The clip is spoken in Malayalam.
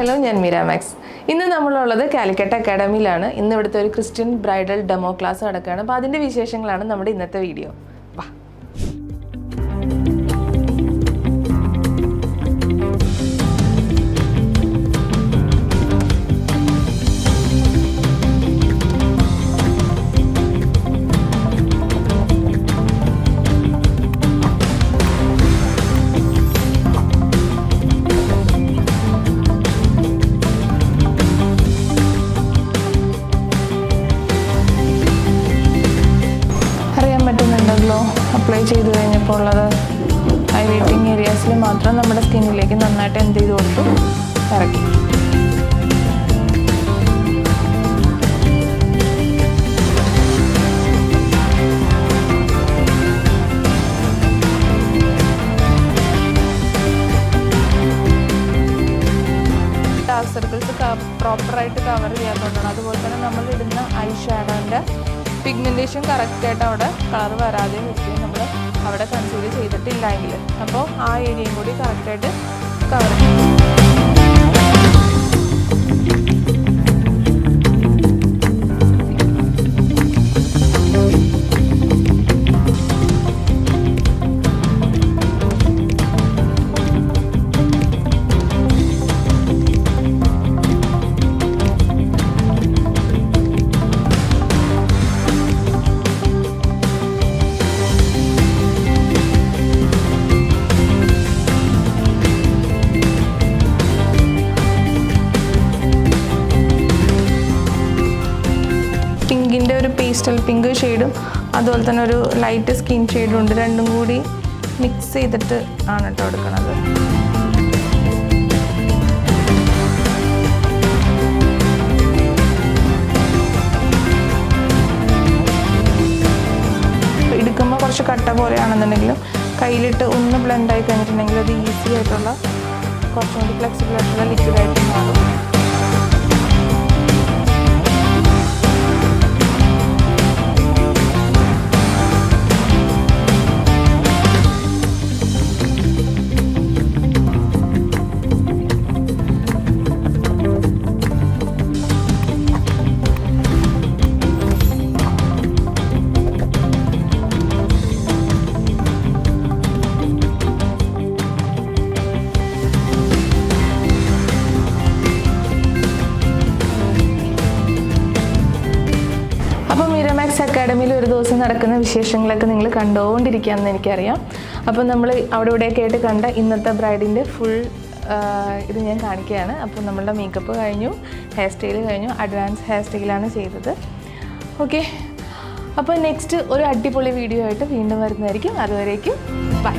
ഹലോ, ഞാൻ മീര മാക്സ്. ഇന്ന് നമ്മളുള്ളത് കാലിക്കറ്റ് അക്കാഡമിയിലാണ്. ഇന്ന് ഇവിടുത്തെ ഒരു ക്രിസ്ത്യൻ ബ്രൈഡൽ ഡെമോ ക്ലാസ് നടക്കുകയാണ്. അപ്പോൾ അതിൻ്റെ വിശേഷങ്ങളാണ് നമ്മുടെ ഇന്നത്തെ വീഡിയോ. വാ. അപ്ലൈ ചെയ്ത് കഴിഞ്ഞപ്പോൾ ഉള്ളത് ഹൈലൈറ്റിംഗ് ഏരിയാസിൽ മാത്രം നമ്മുടെ സ്കിന്നിലേക്ക് നന്നായിട്ട് എന്ത് ചെയ്ത് കൊടുത്തു ഇറക്കി. ഡാർക്ക് സർക്കിൾസ് പ്രോപ്പറായിട്ട് കവർ ചെയ്യാത്തതുകൊണ്ടാണ്. അതുപോലെ തന്നെ നമ്മൾ ഇടുന്ന ഐ ഷാഡോൻ്റെ പിഗ്മെൻറ്റേഷൻ കറക്റ്റായിട്ട് അവിടെ കളർ വരാതെ വെക്കുകയും നമ്മൾ അവിടെ കൺസീൽ ചെയ്തിട്ടില്ലെങ്കിൽ അപ്പോൾ ആ ഏരിയയും കൂടി കറക്റ്റായിട്ട് കവർ ചെയ്യും. പിങ്കിൻ്റെ ഒരു പേസ്റ്റൽ പിങ്ക് ഷെയ്ഡും അതുപോലെ തന്നെ ഒരു ലൈറ്റ് സ്കിൻ ഷെയ്ഡും ഉണ്ട്. രണ്ടും കൂടി മിക്സ് ചെയ്തിട്ട് ആണ് കേട്ടോ എടുക്കുന്നത്. എടുക്കുമ്പോൾ കുറച്ച് കട്ട പോലെയാണെന്നുണ്ടെങ്കിലും കയ്യിലിട്ട് ഒന്ന് ബ്ലെൻഡായി കഴിഞ്ഞിട്ടുണ്ടെങ്കിൽ അത് ഈസി ആയിട്ടുള്ള കുറച്ചും കൂടി ഫ്ലെക്സിബിൾ ആയിട്ടുള്ള ലിക്വിഡായിട്ട് മാറും. അപ്പോൾ മീര മാക്സ് അക്കാഡമിയിൽ ഒരു ദിവസം നടക്കുന്ന വിശേഷങ്ങളൊക്കെ നിങ്ങൾ കണ്ടുകൊണ്ടിരിക്കുകയാണെന്ന് എനിക്കറിയാം. അപ്പോൾ നമ്മൾ അവിടെ ഇവിടെയൊക്കെ ആയിട്ട് കണ്ട ഇന്നത്തെ ബ്രൈഡിൻ്റെ ഫുൾ ഇത് ഞാൻ കാണിക്കുകയാണ്. അപ്പോൾ നമ്മളുടെ മേക്കപ്പ് കഴിഞ്ഞു, ഹെയർ സ്റ്റൈൽ കഴിഞ്ഞു, അഡ്വാൻസ് ഹെയർ സ്റ്റൈലാണ് ചെയ്തത്. ഓക്കെ, അപ്പോൾ നെക്സ്റ്റ് ഒരു അടിപൊളി വീഡിയോ ആയിട്ട് വീണ്ടും വരുന്നതായിരിക്കും. അതുവരേക്കും ബൈ.